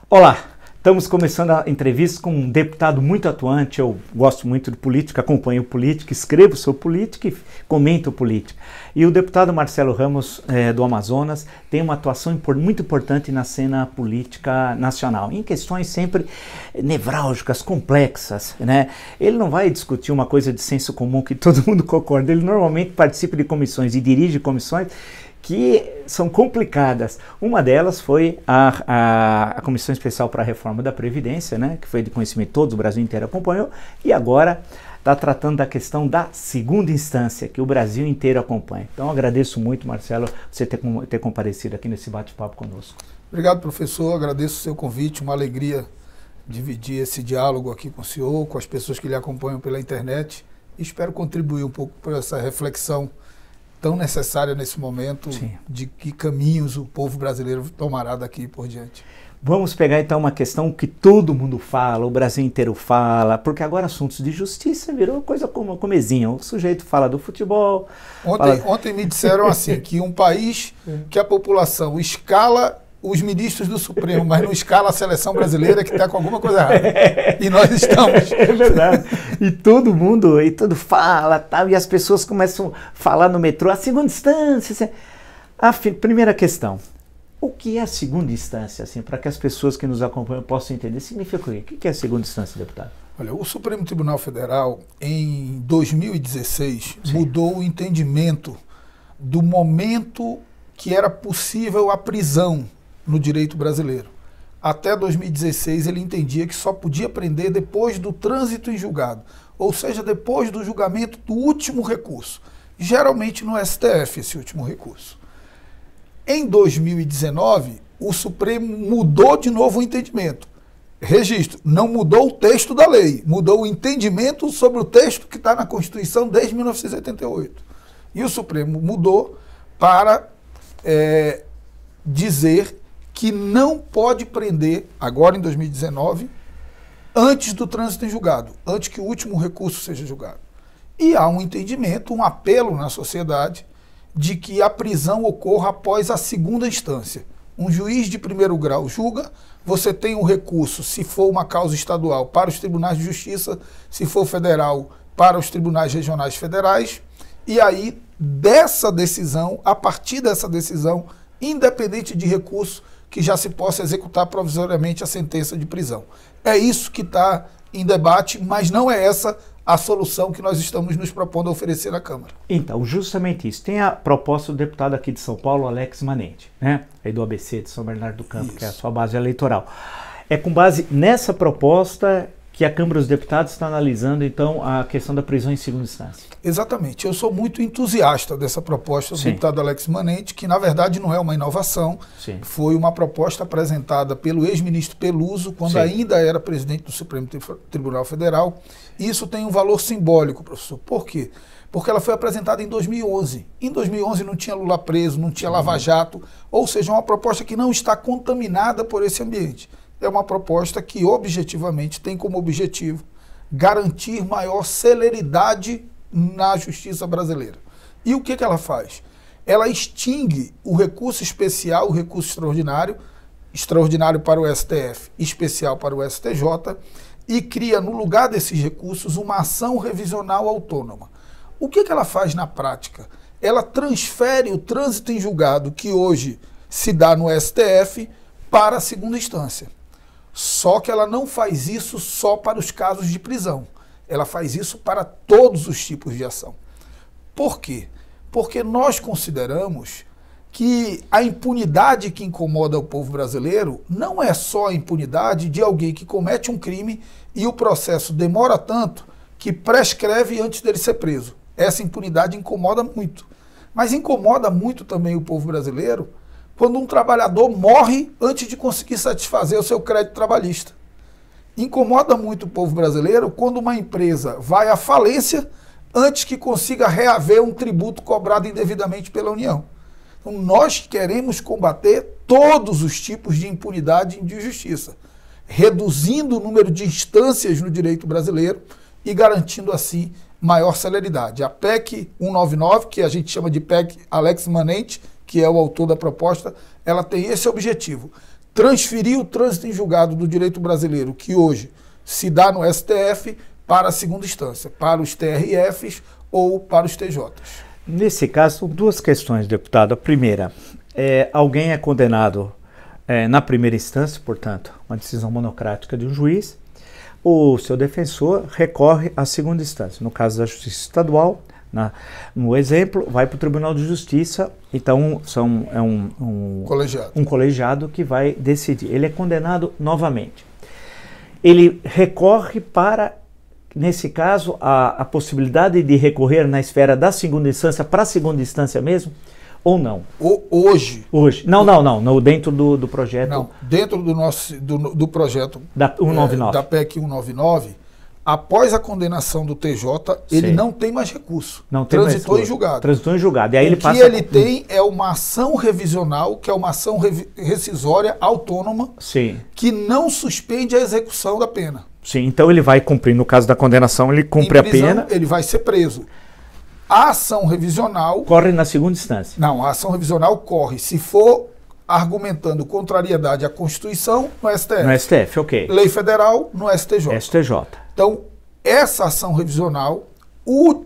Olá, estamos começando a entrevista com um deputado muito atuante. Eu gosto muito de política, acompanho política, escrevo sobre política e comento política. E o deputado Marcelo Ramos, do Amazonas, tem uma atuação muito importante na cena política nacional, em questões sempre nevrálgicas, complexas, né? Ele não vai discutir uma coisa de senso comum que todo mundo concorda. Ele normalmente participa de comissões e dirige comissões que são complicadas. Uma delas foi a Comissão Especial para a Reforma da Previdência, né, que foi de conhecimento de todos, o Brasil inteiro acompanhou, e agora está tratando da questão da segunda instância, que o Brasil inteiro acompanha. Então agradeço muito, Marcelo, você ter comparecido aqui nesse bate-papo conosco. Obrigado, professor, agradeço o seu convite, uma alegria dividir esse diálogo aqui com o senhor, com as pessoas que lhe acompanham pela internet, e espero contribuir um pouco para essa reflexão tão necessária nesse momento. Sim. De que caminhos o povo brasileiro tomará daqui por diante. Vamos pegar então uma questão que todo mundo fala, o Brasil inteiro fala, porque agora assuntos de justiça virou coisa como comezinha. O sujeito fala do futebol. Ontem me disseram assim, que um país que a população escala os ministros do Supremo, mas não escala a seleção brasileira, que está com alguma coisa errada. E nós estamos. É verdade. E todo mundo fala, tal, e as pessoas começam a falar no metrô, a segunda instância. Primeira questão, o que é a segunda instância, assim, para que as pessoas que nos acompanham possam entender? Significa o quê? O que é a segunda instância, deputado? Olha, o Supremo Tribunal Federal, em 2016, mudou o entendimento do momento que era possível a prisão no direito brasileiro. Até 2016 ele entendia que só podia prender depois do trânsito em julgado, ou seja, depois do julgamento do último recurso, geralmente no STF esse último recurso. Em 2019, o Supremo mudou de novo o entendimento. Registro, não mudou o texto da lei, mudou o entendimento sobre o texto que está na Constituição desde 1988. E o Supremo mudou para dizer que não pode prender, agora em 2019, antes do trânsito em julgado, antes que o último recurso seja julgado. E há um entendimento, um apelo na sociedade de que a prisão ocorra após a segunda instância. Um juiz de primeiro grau julga, você tem um recurso, se for uma causa estadual, para os tribunais de justiça, se for federal, para os tribunais regionais federais, e aí, dessa decisão, a partir dessa decisão, independente de recurso, que já se possa executar provisoriamente a sentença de prisão. É isso que está em debate, mas não é essa a solução que nós estamos nos propondo a oferecer à Câmara. Então, justamente isso. Tem a proposta do deputado aqui de São Paulo, Alex Manente, né? Aí do ABC de São Bernardo do Campo, isso, que é a sua base eleitoral. É com base nessa proposta que a Câmara dos Deputados está analisando, então, a questão da prisão em segunda instância. Exatamente. Eu sou muito entusiasta dessa proposta do deputado Alex Manente, que, na verdade, não é uma inovação. Sim. Foi uma proposta apresentada pelo ex-ministro Peluso, quando ainda era presidente do Supremo Tribunal Federal. E isso tem um valor simbólico, professor. Por quê? Porque ela foi apresentada em 2011. Em 2011 não tinha Lula preso, não tinha Lava Jato, ou seja, uma proposta que não está contaminada por esse ambiente. É uma proposta que, objetivamente, tem como objetivo garantir maior celeridade na justiça brasileira. E o que ela faz? Ela extingue o recurso especial, o recurso extraordinário, extraordinário para o STF, especial para o STJ, e cria, no lugar desses recursos, uma ação revisional autônoma. O que ela faz na prática? Ela transfere o trânsito em julgado, que hoje se dá no STF, para a segunda instância. Só que ela não faz isso só para os casos de prisão. Ela faz isso para todos os tipos de ação. Por quê? Porque nós consideramos que a impunidade que incomoda o povo brasileiro não é só a impunidade de alguém que comete um crime e o processo demora tanto que prescreve antes dele ser preso. Essa impunidade incomoda muito. Mas incomoda muito também o povo brasileiro quando um trabalhador morre antes de conseguir satisfazer o seu crédito trabalhista. Incomoda muito o povo brasileiro quando uma empresa vai à falência antes que consiga reaver um tributo cobrado indevidamente pela União. Então, nós queremos combater todos os tipos de impunidade e de injustiça, reduzindo o número de instâncias no direito brasileiro e garantindo, assim, maior celeridade. A PEC 199, que a gente chama de PEC Alex Manente, que é o autor da proposta, ela tem esse objetivo: transferir o trânsito em julgado do direito brasileiro, que hoje se dá no STF, para a segunda instância, para os TRFs ou para os TJs. Nesse caso, são duas questões, deputado. A primeira, alguém é condenado na primeira instância, portanto, uma decisão monocrática de um juiz, o seu defensor recorre à segunda instância. No caso da Justiça Estadual, no exemplo, vai para o Tribunal de Justiça, então é um colegiado que vai decidir. Ele é condenado novamente. Ele recorre para, nesse caso, a possibilidade de recorrer na esfera da segunda instância para a segunda instância mesmo, ou não? Hoje. Não, dentro do projeto. Não, dentro do projeto da 199. Da PEC 199, após a condenação do TJ, ele não tem mais recurso. Transitou em julgado. Transitou em julgado. E aí o que ele tem é uma ação revisional, que é uma ação rescisória autônoma, que não suspende a execução da pena. Sim, então ele vai cumprir, no caso da condenação, ele cumpre a pena. Ele vai ser preso. A ação revisional... Corre na segunda instância. Não, a ação revisional corre, se for argumentando contrariedade à Constituição, no STF. No STF, ok. Lei Federal, no STJ. Então, essa ação revisional, o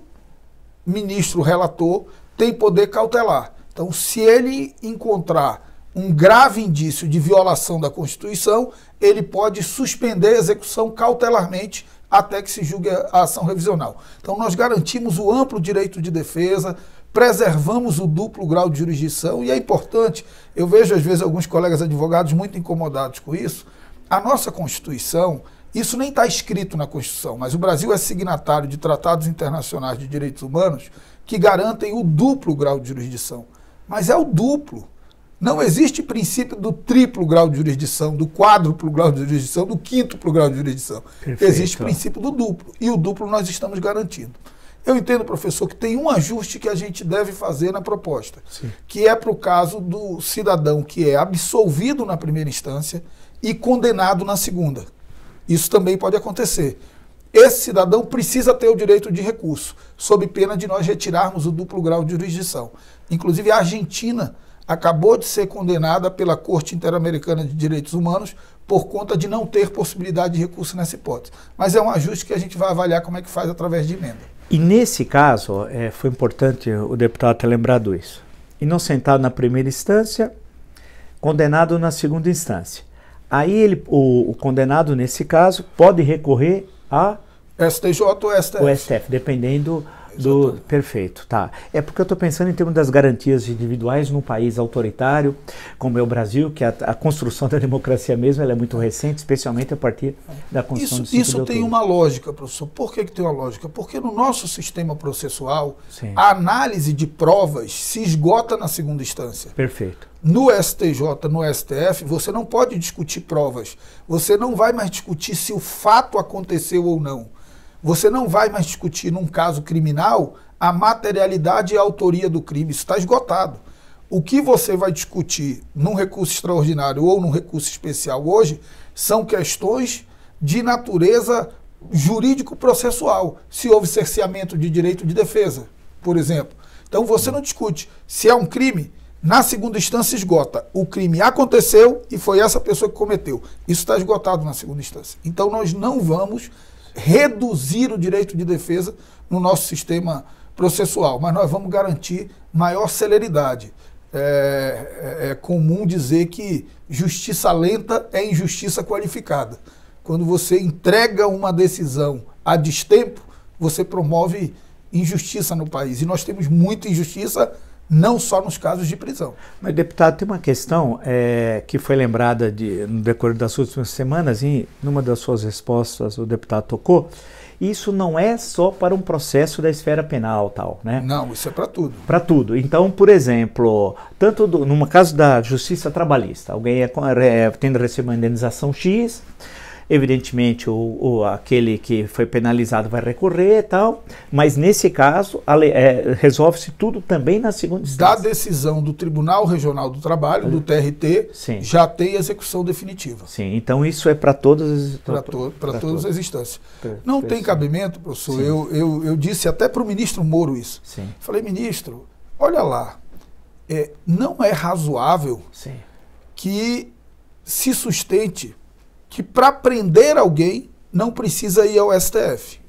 ministro relator tem poder cautelar. Então, se ele encontrar um grave indício de violação da Constituição, ele pode suspender a execução cautelarmente até que se julgue a ação revisional. Então, nós garantimos o amplo direito de defesa, preservamos o duplo grau de jurisdição, e é importante, eu vejo às vezes alguns colegas advogados muito incomodados com isso. A nossa Constituição, isso nem está escrito na Constituição, mas o Brasil é signatário de tratados internacionais de direitos humanos que garantem o duplo grau de jurisdição. Mas é o duplo. Não existe princípio do triplo grau de jurisdição, do quádruplo grau de jurisdição, do quíntuplo grau de jurisdição. Perfeito. Existe princípio do duplo, e o duplo nós estamos garantindo. Eu entendo, professor, que tem um ajuste que a gente deve fazer na proposta, que é para o caso do cidadão que é absolvido na primeira instância e condenado na segunda. Isso também pode acontecer. Esse cidadão precisa ter o direito de recurso, sob pena de nós retirarmos o duplo grau de jurisdição. Inclusive, a Argentina acabou de ser condenada pela Corte Interamericana de Direitos Humanos por conta de não ter possibilidade de recurso nessa hipótese. Mas é um ajuste que a gente vai avaliar como é que faz através de emenda. E nesse caso, foi importante o deputado ter lembrado isso. Inocentado na primeira instância, condenado na segunda instância. Aí o condenado, nesse caso, pode recorrer a STJ ou STF. O STF, dependendo do... Perfeito, tá. É porque eu estou pensando em termos das garantias individuais num país autoritário, como é o Brasil, que a construção da democracia mesmo ela é muito recente, especialmente a partir da Constituição do 5 de outubro. Isso tem uma lógica, professor. Por que tem uma lógica? Porque no nosso sistema processual, a análise de provas se esgota na segunda instância. Perfeito. No STJ, no STF, você não pode discutir provas. Você não vai mais discutir se o fato aconteceu ou não. Você não vai mais discutir, num caso criminal, a materialidade e a autoria do crime. Isso está esgotado. O que você vai discutir num recurso extraordinário ou num recurso especial hoje são questões de natureza jurídico-processual. Se houve cerceamento de direito de defesa, por exemplo. Então você não discute se é um crime. Na segunda instância esgota. O crime aconteceu e foi essa pessoa que cometeu. Isso está esgotado na segunda instância. Então nós não vamos reduzir o direito de defesa no nosso sistema processual, mas nós vamos garantir maior celeridade. É comum dizer que justiça lenta é injustiça qualificada. Quando você entrega uma decisão a destempo, você promove injustiça no país. E nós temos muita injustiça, não só nos casos de prisão. Mas, deputado, tem uma questão que foi lembrada no decorrer das últimas semanas, e numa das suas respostas o deputado tocou. Isso não é só para um processo da esfera penal, tal, né? Não, isso é para tudo. Para tudo. Então, por exemplo, tanto num caso da justiça trabalhista, alguém tendo recebido uma indenização X, evidentemente aquele que foi penalizado vai recorrer e tal, mas nesse caso resolve-se tudo também na segunda instância. Da decisão do Tribunal Regional do Trabalho, do TRT, já tem execução definitiva. Sim, então isso é para todas as instâncias. Não tem cabimento, professor, eu disse até para o ministro Moro isso. Falei, ministro, olha lá, não é razoável que se sustente que para prender alguém não precisa ir ao STF.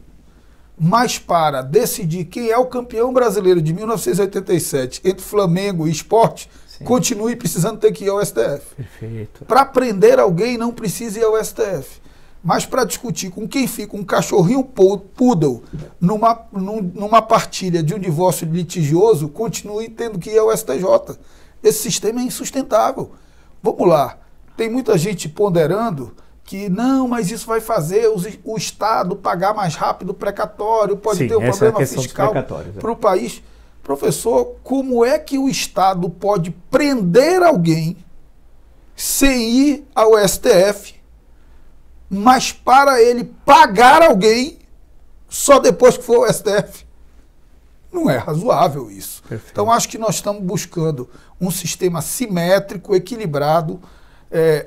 Mas para decidir quem é o campeão brasileiro de 1987 entre Flamengo e Sport, continue precisando ter que ir ao STF. Perfeito. Para prender alguém não precisa ir ao STF. Mas para discutir com quem fica um cachorrinho poodle numa partilha de um divórcio litigioso, continue tendo que ir ao STJ. Esse sistema é insustentável. Vamos lá. Tem muita gente ponderando que não, mas isso vai fazer o Estado pagar mais rápido o precatório, pode ter um problema fiscal para o país. Professor, como é que o Estado pode prender alguém sem ir ao STF, mas para ele pagar alguém só depois que for ao STF? Não é razoável isso. Perfeito. Então, acho que nós estamos buscando um sistema simétrico, equilibrado.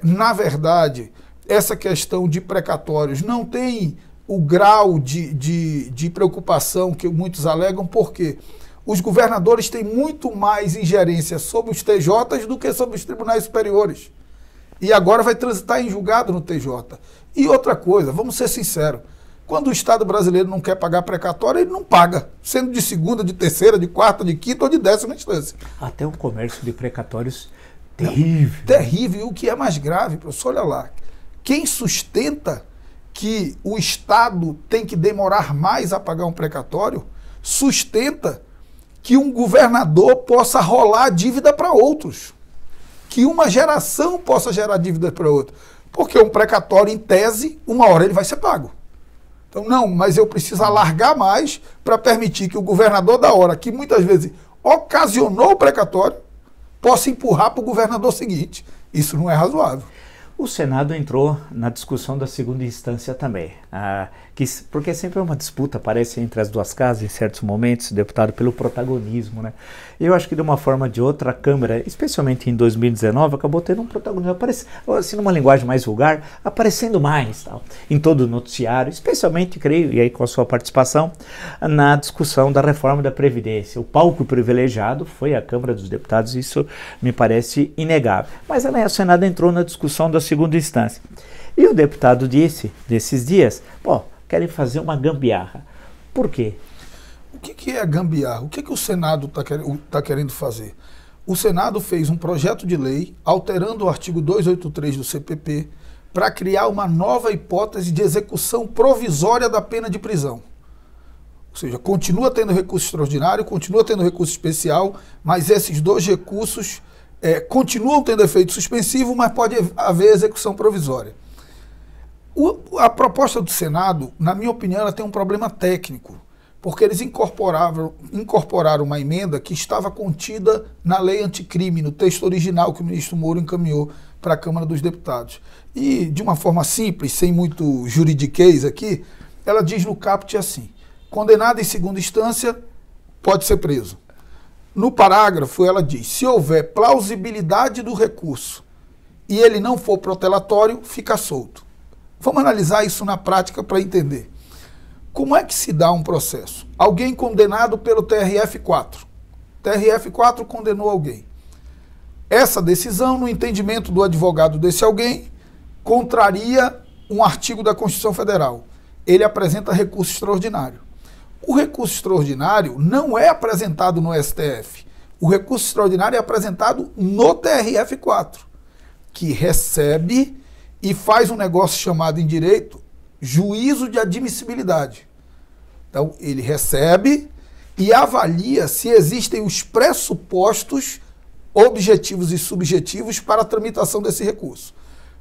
Na verdade, essa questão de precatórios não tem o grau de preocupação que muitos alegam, porque os governadores têm muito mais ingerência sobre os TJs do que sobre os tribunais superiores. E agora vai transitar em julgado no TJ. E outra coisa, vamos ser sinceros, quando o Estado brasileiro não quer pagar precatório, ele não paga, sendo de segunda, de terceira, de quarta, de quinta ou de 10ª instância. Até o comércio de precatórios terrível. Terrível. E o que é mais grave, professor, olha lá, quem sustenta que o Estado tem que demorar mais a pagar um precatório, sustenta que um governador possa rolar dívida para outros, que uma geração possa gerar dívida para outra. Porque um precatório, em tese, uma hora ele vai ser pago. Então, não, mas eu preciso alargar mais para permitir que o governador da hora, que muitas vezes ocasionou o precatório, possa empurrar para o governador seguinte. Isso não é razoável. O Senado entrou na discussão da segunda instância também, porque sempre é uma disputa, parece, entre as duas casas, em certos momentos, deputado, pelo protagonismo, né? Eu acho que de uma forma ou de outra, a Câmara, especialmente em 2019, acabou tendo um protagonismo, assim, numa linguagem mais vulgar, aparecendo mais, tal, em todo o noticiário, especialmente, creio, e aí com a sua participação, na discussão da reforma da Previdência. O palco privilegiado foi a Câmara dos Deputados, isso me parece inegável. Mas o Senado entrou na discussão da segunda instância. E o deputado disse, desses dias, querem fazer uma gambiarra. Por quê? O que é a gambiarra? O que o Senado está querendo fazer? O Senado fez um projeto de lei alterando o artigo 283 do CPP para criar uma nova hipótese de execução provisória da pena de prisão. Ou seja, continua tendo recurso extraordinário, continua tendo recurso especial, mas esses dois recursos continuam tendo efeito suspensivo, mas pode haver execução provisória. A proposta do Senado, na minha opinião, ela tem um problema técnico, porque eles incorporaram uma emenda que estava contida na lei anticrime, no texto original que o ministro Moro encaminhou para a Câmara dos Deputados. E, de uma forma simples, sem muito juridiquês aqui, ela diz no caput assim: condenado em segunda instância, pode ser preso. No parágrafo, ela diz: se houver plausibilidade do recurso e ele não for protelatório, fica solto. Vamos analisar isso na prática para entender. Como é que se dá um processo? Alguém condenado pelo TRF4. TRF4 condenou alguém. Essa decisão, no entendimento do advogado desse alguém, contraria um artigo da Constituição Federal. Ele apresenta recurso extraordinário. O recurso extraordinário não é apresentado no STF. O recurso extraordinário é apresentado no TRF4, que recebe e faz um negócio chamado em direito juízo de admissibilidade. Então, ele recebe e avalia se existem os pressupostos objetivos e subjetivos para a tramitação desse recurso.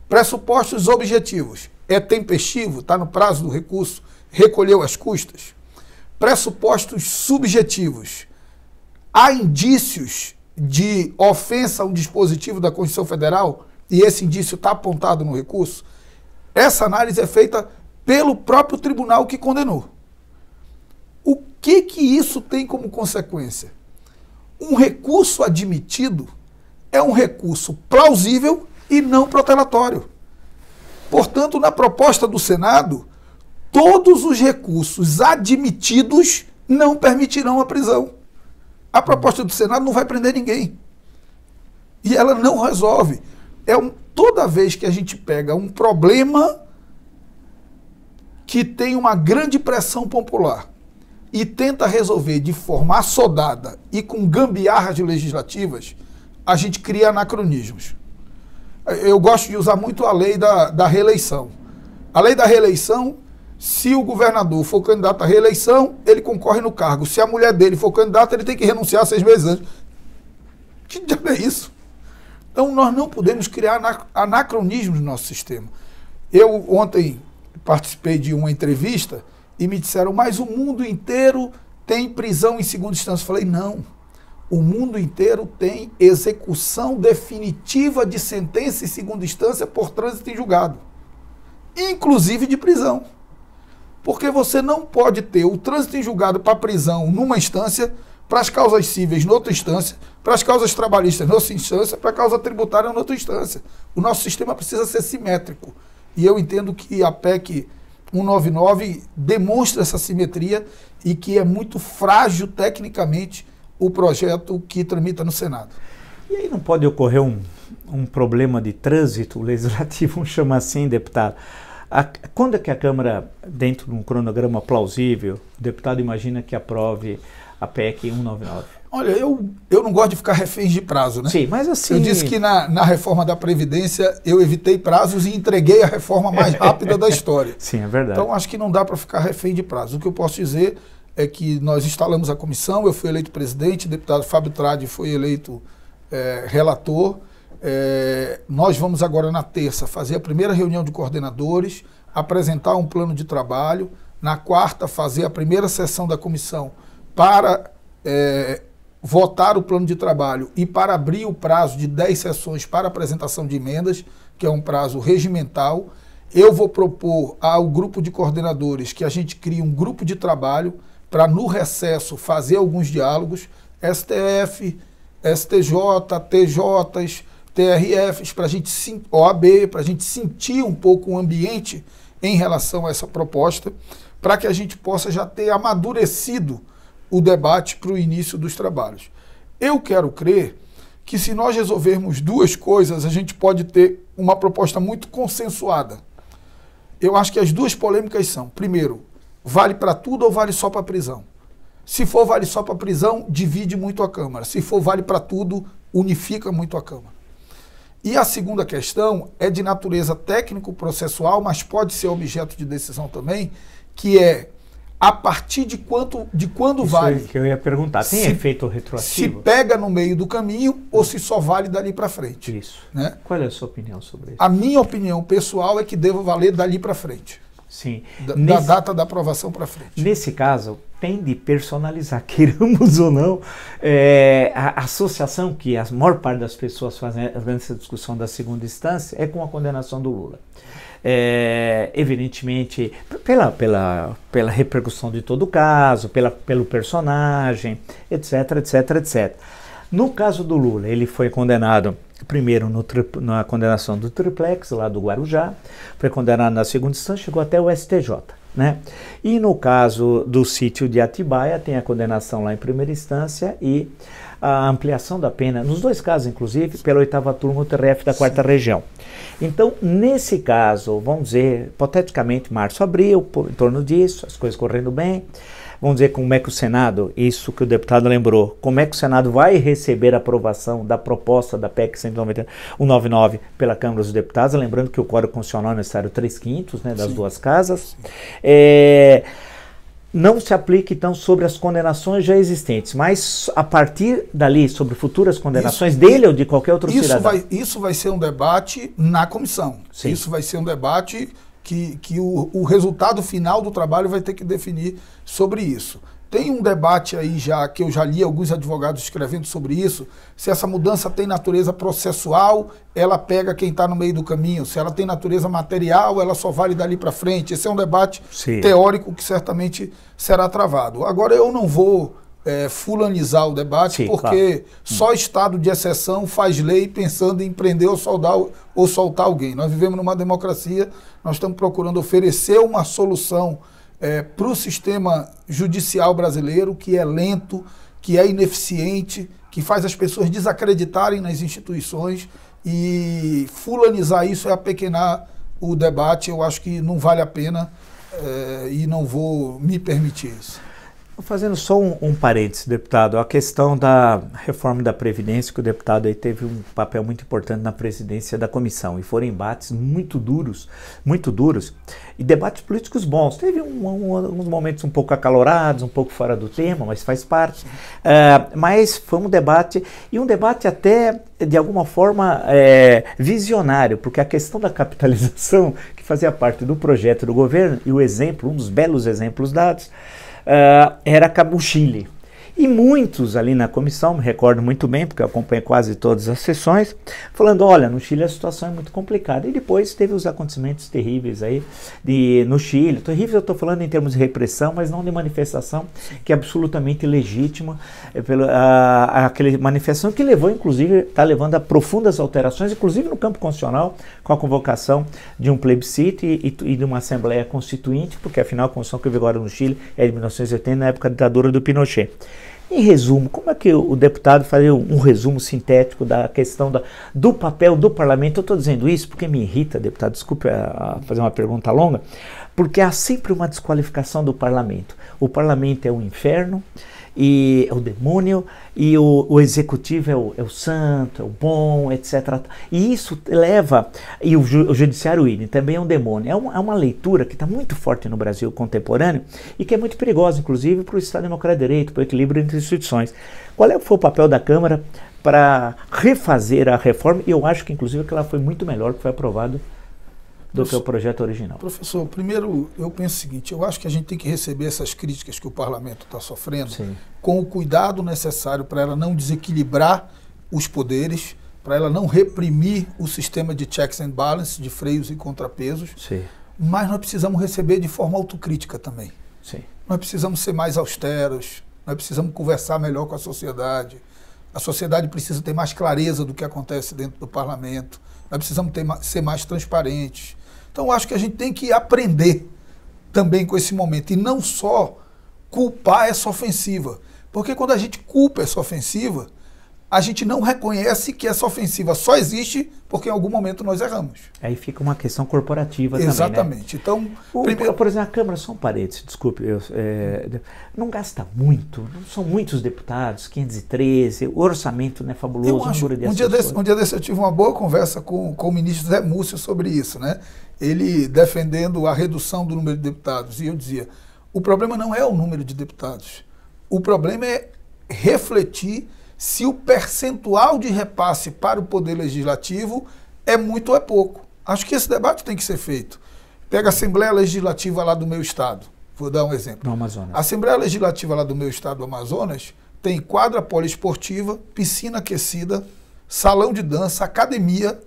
Pressupostos objetivos: é tempestivo, está no prazo do recurso, recolheu as custas. Pressupostos subjetivos: há indícios de ofensa a um dispositivo da Constituição Federal e esse indício está apontado no recurso. Essa análise é feita pelo próprio tribunal que condenou. O que isso tem como consequência? Um recurso admitido é um recurso plausível e não protelatório. Portanto, na proposta do Senado, todos os recursos admitidos não permitirão a prisão. A proposta do Senado não vai prender ninguém. E ela não resolve. toda vez que a gente pega um problema que tem uma grande pressão popular e tenta resolver de forma assodada e com gambiarras legislativas, a gente cria anacronismos. Eu gosto de usar muito a lei da reeleição. A lei da reeleição, se o governador for candidato à reeleição, ele concorre no cargo. Se a mulher dele for candidata, ele tem que renunciar 6 meses antes. Que diabo é isso? Então, nós não podemos criar anacronismos no nosso sistema. Eu, ontem, participei de uma entrevista e me disseram, mas o mundo inteiro tem prisão em segunda instância. Eu falei, não. O mundo inteiro tem execução definitiva de sentença em segunda instância por trânsito em julgado, inclusive de prisão. Porque você não pode ter o trânsito em julgado para prisão numa instância, para as causas cíveis noutra instância, para as causas trabalhistas noutra instância, para a causa tributária noutra instância. O nosso sistema precisa ser simétrico. E eu entendo que a PEC 199 demonstra essa simetria e que é muito frágil tecnicamente o projeto que tramita no Senado. E aí não pode ocorrer um problema de trânsito legislativo, vamos chamar assim, deputado? Quando é que a Câmara, dentro de um cronograma plausível, o deputado imagina que aprove a PEC 199? Olha, eu não gosto de ficar refém de prazo, né? Sim, mas assim... Eu disse que na reforma da Previdência eu evitei prazos e entreguei a reforma mais rápida da história. Sim, é verdade. Então acho que não dá para ficar refém de prazo. O que eu posso dizer é que nós instalamos a comissão, eu fui eleito presidente, o deputado Fábio Tradi foi eleito relator. Nós vamos agora na terça fazer a primeira reunião de coordenadores, apresentar um plano de trabalho, na quarta fazer a primeira sessão da comissão para votar o plano de trabalho e para abrir o prazo de 10 sessões para apresentação de emendas, que é um prazo regimental. Eu vou propor ao grupo de coordenadores que a gente crie um grupo de trabalho para, no recesso, fazer alguns diálogos, STF, STJ, TJs, TRFs, para a gente, OAB, para a gente sentir um pouco o ambiente em relação a essa proposta, para que a gente possa já ter amadurecido o debate para o início dos trabalhos. Eu quero crer que, se nós resolvermos duas coisas, a gente pode ter uma proposta muito consensuada. Eu acho que as duas polêmicas são, primeiro, vale para tudo ou vale só para prisão? Se for vale só para prisão, divide muito a Câmara. Se for vale para tudo, unifica muito a Câmara. E a segunda questão é de natureza técnico-processual, mas pode ser objeto de decisão também, que é a partir de quando Isso vale. É que eu ia perguntar, tem efeito retroativo? Se pega no meio do caminho ou se só vale dali para frente. Isso. Né? Qual é a sua opinião sobre isso? A minha opinião pessoal é que deva valer dali para frente. Sim. Da data da aprovação para frente. Nesse caso, tem de personalizar, queiramos ou não, a associação que a maior parte das pessoas fazem nessa discussão da segunda instância é com a condenação do Lula. Evidentemente, pela repercussão de todo o caso, pelo personagem, etc, etc, etc. No caso do Lula, ele foi condenado primeiro na condenação do triplex, lá do Guarujá, foi condenado na segunda instância, chegou até o STJ. Né? E no caso do sítio de Atibaia, tem a condenação lá em primeira instância e a ampliação da pena, nos dois casos, inclusive, pela 8ª turma, o TRF da 4ª região. Então, nesse caso, vamos dizer, hipoteticamente, março, abril, em torno disso, as coisas correndo bem, vamos dizer como é que o Senado, isso que o deputado lembrou, como é que o Senado vai receber a aprovação da proposta da PEC 199 pela Câmara dos Deputados, lembrando que o Código Constitucional é necessário 3/5, né, das Sim. duas casas. Não se aplica, então, sobre as condenações já existentes, mas a partir dali, sobre futuras condenações dele ou de qualquer outro cidadão. Isso vai ser um debate na comissão. Sim. Isso vai ser um debate que o resultado final do trabalho vai ter que definir sobre isso. Tem um debate aí já, que eu já li alguns advogados escrevendo sobre isso, se essa mudança tem natureza processual, ela pega quem está no meio do caminho, se ela tem natureza material, ela só vale dali para frente. Esse é um debate Sim. teórico que certamente será travado. Agora, eu não vou fulanizar o debate, Sim, porque claro. Só estado de exceção faz lei pensando em prender ou soltar alguém. Nós vivemos numa democracia, nós estamos procurando oferecer uma solução para o sistema judicial brasileiro, que é lento, que é ineficiente, que faz as pessoas desacreditarem nas instituições, e fulanizar isso é apequenar o debate. Eu acho que não vale a pena e não vou me permitir isso. Fazendo só um parênteses, deputado, a questão da reforma da Previdência, que o deputado aí teve um papel muito importante na presidência da comissão, e foram embates muito duros, e debates políticos bons. Teve uns momentos um pouco acalorados, um pouco fora do tema, mas faz parte. Mas foi um debate até, de alguma forma, visionário, porque a questão da capitalização, que fazia parte do projeto do governo, e o exemplo, um dos belos exemplos dados, era o Chile. E muitos ali na comissão, me recordo muito bem, porque eu acompanhei quase todas as sessões, falando, olha, no Chile a situação é muito complicada. E depois teve os acontecimentos terríveis aí no Chile. Terríveis eu estou falando em termos de repressão, mas não de manifestação, que é absolutamente legítima. Aquela manifestação que levou, inclusive, está levando a profundas alterações, inclusive no campo constitucional, com a convocação de um plebiscito e de uma Assembleia Constituinte, porque afinal a Constituição que vigora no Chile é de 1980, na época da ditadura do Pinochet. Em resumo, como é que o deputado faria um resumo sintético da questão do papel do parlamento? Eu estou dizendo isso porque me irrita, deputado, desculpe fazer uma pergunta longa, porque há sempre uma desqualificação do parlamento. O parlamento é o inferno, e é o demônio, e o executivo é o santo, é o bom, etc. E isso leva, e o judiciário também é um demônio. É uma leitura que está muito forte no Brasil contemporâneo e que é muito perigosa, inclusive, para o Estado Democrático de Direito, para o equilíbrio entre instituições. Qual foi o papel da Câmara para refazer a reforma? E eu acho que, inclusive, que ela foi muito melhor que foi aprovado do que o projeto original. Professor, primeiro eu penso o seguinte, eu acho que a gente tem que receber essas críticas que o parlamento está sofrendo com o cuidado necessário para ela não desequilibrar os poderes, para ela não reprimir o sistema de checks and balances, de freios e contrapesos, mas nós precisamos receber de forma autocrítica também. Nós precisamos ser mais austeros, nós precisamos conversar melhor com a sociedade precisa ter mais clareza do que acontece dentro do parlamento, nós precisamos ser mais transparentes. Então, eu acho que a gente tem que aprender também com esse momento e não só culpar essa ofensiva. Porque quando a gente culpa essa ofensiva, a gente não reconhece que essa ofensiva só existe porque em algum momento nós erramos. Aí fica uma questão corporativa também, né? Exatamente. Então, por exemplo, a Câmara, só um parênteses, desculpe, não gasta muito, não são muitos deputados, 513, o orçamento não é fabuloso. Eu acho, um dia desse eu tive uma boa conversa com o ministro Zé Múcio sobre isso, né? Ele defendendo a redução do número de deputados. E eu dizia, o problema não é o número de deputados, o problema é refletir se o percentual de repasse para o Poder Legislativo é muito ou é pouco. Acho que esse debate tem que ser feito. Pega a Assembleia Legislativa lá do meu estado, vou dar um exemplo. No Amazonas. A Assembleia Legislativa lá do meu estado, do Amazonas, tem quadra poliesportiva, piscina aquecida, salão de dança, academia.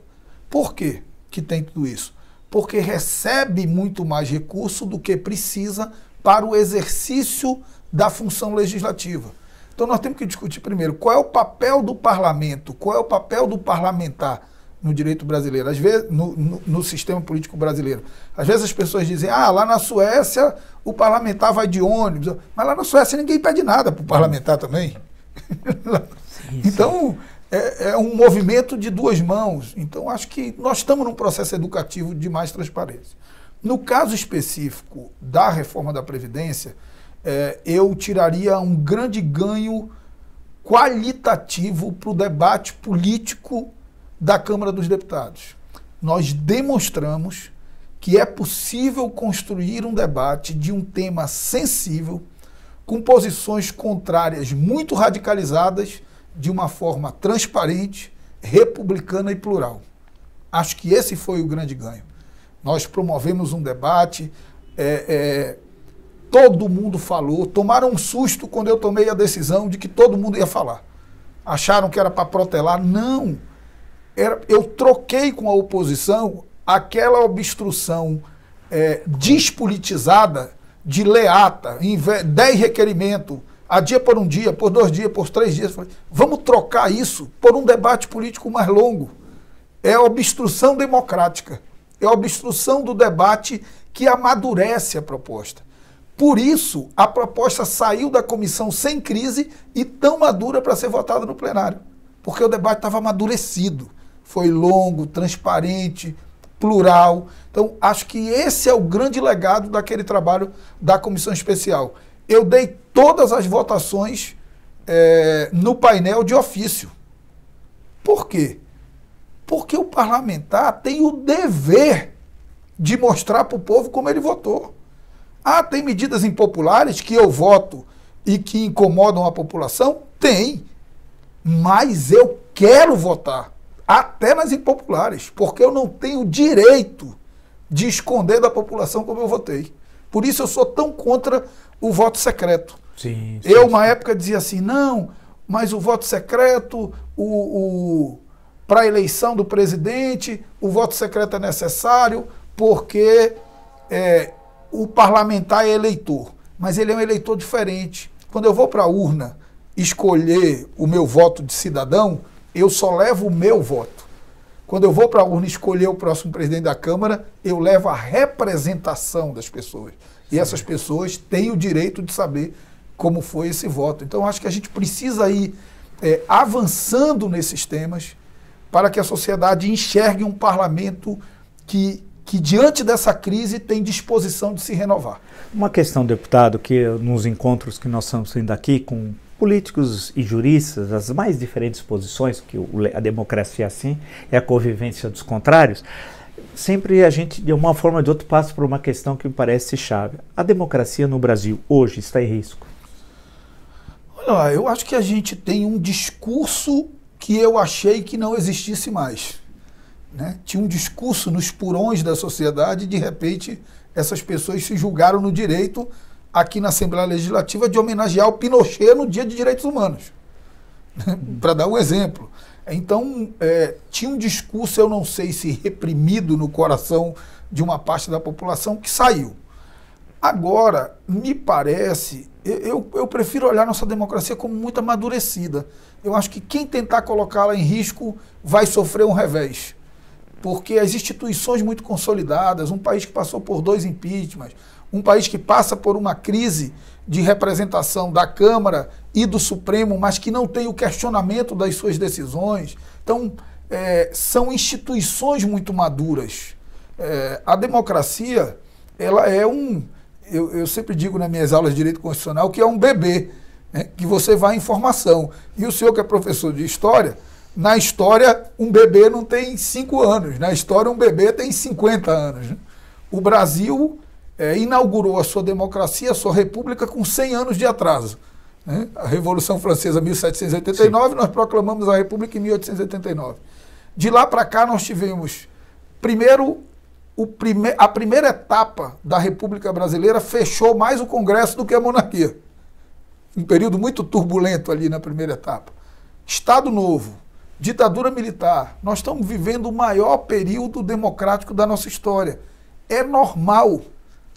Por quê que tem tudo isso? Porque recebe muito mais recurso do que precisa para o exercício da função legislativa. Então nós temos que discutir primeiro qual é o papel do parlamento, qual é o papel do parlamentar no direito brasileiro, às vezes no sistema político brasileiro. Às vezes as pessoas dizem, lá na Suécia o parlamentar vai de ônibus, mas lá na Suécia ninguém pede nada para o parlamentar também. Então é um movimento de duas mãos. Então acho que nós estamos num processo educativo de mais transparência. No caso específico da reforma da Previdência, eu tiraria um grande ganho qualitativo para o debate político da Câmara dos Deputados. Nós demonstramos que é possível construir um debate de um tema sensível, com posições contrárias muito radicalizadas, de uma forma transparente, republicana e plural. Acho que esse foi o grande ganho. Nós promovemos um debate, todo mundo falou, tomaram um susto quando eu tomei a decisão de que todo mundo ia falar. Acharam que era para protelar. Não. Eu troquei com a oposição aquela obstrução despolitizada de ler ata, 10 requerimentos, adia por um dia, por 2 dias, por 3 dias. Vamos trocar isso por um debate político mais longo. É a obstrução democrática. É a obstrução do debate que amadurece a proposta. Por isso, a proposta saiu da comissão sem crise e tão madura para ser votada no plenário. Porque o debate estava amadurecido. foi longo, transparente, plural. Então, acho que esse é o grande legado daquele trabalho da comissão especial. Eu dei todas as votações no painel de ofício. Por quê? Porque o parlamentar tem o dever de mostrar para o povo como ele votou. Ah, tem medidas impopulares que eu voto e que incomodam a população? Tem. Mas eu quero votar, até nas impopulares, porque eu não tenho direito de esconder da população como eu votei. Por isso eu sou tão contra o voto secreto. Sim, uma época, dizia assim, não, mas o voto secreto, para a eleição do presidente, o voto secreto é necessário porque o parlamentar é eleitor. Mas ele é um eleitor diferente. Quando eu vou para a urna escolher o meu voto de cidadão, eu só levo o meu voto. Quando eu vou para a urna escolher o próximo presidente da Câmara, eu levo a representação das pessoas. E essas pessoas têm o direito de saber como foi esse voto. Então, acho que a gente precisa ir avançando nesses temas para que a sociedade enxergue um parlamento que diante dessa crise tem disposição de se renovar. Uma questão, deputado, que nos encontros que nós estamos tendo aqui com políticos e juristas, as mais diferentes posições, que a democracia assim é a convivência dos contrários, sempre a gente, de uma forma ou de outra, passa por uma questão que me parece chave. A democracia no Brasil hoje está em risco? Olha, eu acho que a gente tem um discurso que eu achei que não existisse mais. Né? Tinha um discurso nos purões da sociedade e, de repente, essas pessoas se julgaram no direito, aqui na Assembleia Legislativa, de homenagear o Pinochet no Dia de Direitos Humanos. Para dar um exemplo. Então, tinha um discurso, eu não sei se reprimido no coração de uma parte da população, que saiu. Agora, me parece, eu prefiro olhar nossa democracia como muito amadurecida. Eu acho que quem tentar colocá-la em risco vai sofrer um revés. Porque as instituições muito consolidadas, um país que passou por 2 impeachments, um país que passa por uma crise de representação da Câmara e do Supremo, mas que não tem o questionamento das suas decisões. Então, são instituições muito maduras. A democracia, ela é eu sempre digo nas minhas aulas de direito constitucional que é um bebê, né, que você vai em formação. E o senhor que é professor de história, na história um bebê não tem 5 anos, na história um bebê tem 50 anos. Né? O Brasil inaugurou a sua democracia, a sua república com 100 anos de atraso. Né? A Revolução Francesa, 1789, sim, nós proclamamos a república em 1889. De lá para cá nós tivemos, a primeira etapa da República Brasileira fechou mais o Congresso do que a monarquia. Um período muito turbulento ali na primeira etapa. Estado Novo, ditadura militar. Nós estamos vivendo o maior período democrático da nossa história. É normal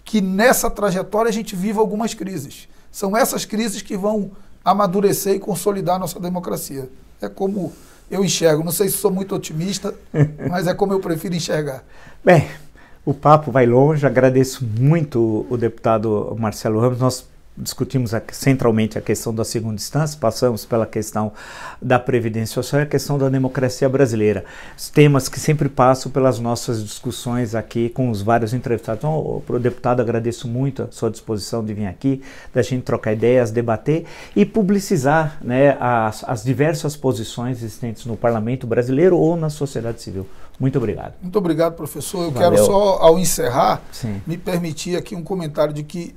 que nessa trajetória a gente viva algumas crises. São essas crises que vão amadurecer e consolidar a nossa democracia. É como eu enxergo. Não sei se sou muito otimista, mas é como eu prefiro enxergar. Bem, o papo vai longe. Agradeço muito o deputado Marcelo Ramos. Nós discutimos centralmente a questão da segunda instância, passamos pela questão da Previdência Social e a questão da democracia brasileira. Os temas que sempre passam pelas nossas discussões aqui com os vários entrevistados. Então, para o deputado, agradeço muito a sua disposição de vir aqui, da gente trocar ideias, debater e publicizar, né, as diversas posições existentes no Parlamento brasileiro ou na sociedade civil. Muito obrigado. Muito obrigado, professor. Eu Valeu. Quero só, ao encerrar, sim, me permitir aqui um comentário de que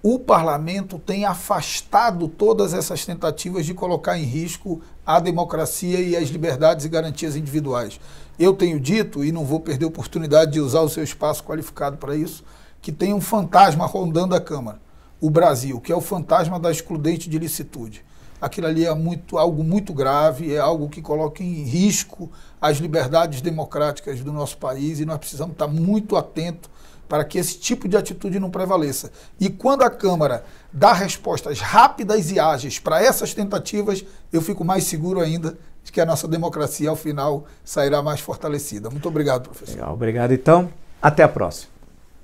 o parlamento tem afastado todas essas tentativas de colocar em risco a democracia e as liberdades e garantias individuais. Eu tenho dito, e não vou perder a oportunidade de usar o seu espaço qualificado para isso, que tem um fantasma rondando a Câmara, o Brasil, que é o fantasma da excludente de licitude. Aquilo ali é algo muito grave, é algo que coloca em risco as liberdades democráticas do nosso país e nós precisamos estar muito atentos para que esse tipo de atitude não prevaleça. E quando a Câmara dá respostas rápidas e ágeis para essas tentativas, eu fico mais seguro ainda de que a nossa democracia, ao final, sairá mais fortalecida. Muito obrigado, professor. Legal, obrigado. Então, até a próxima.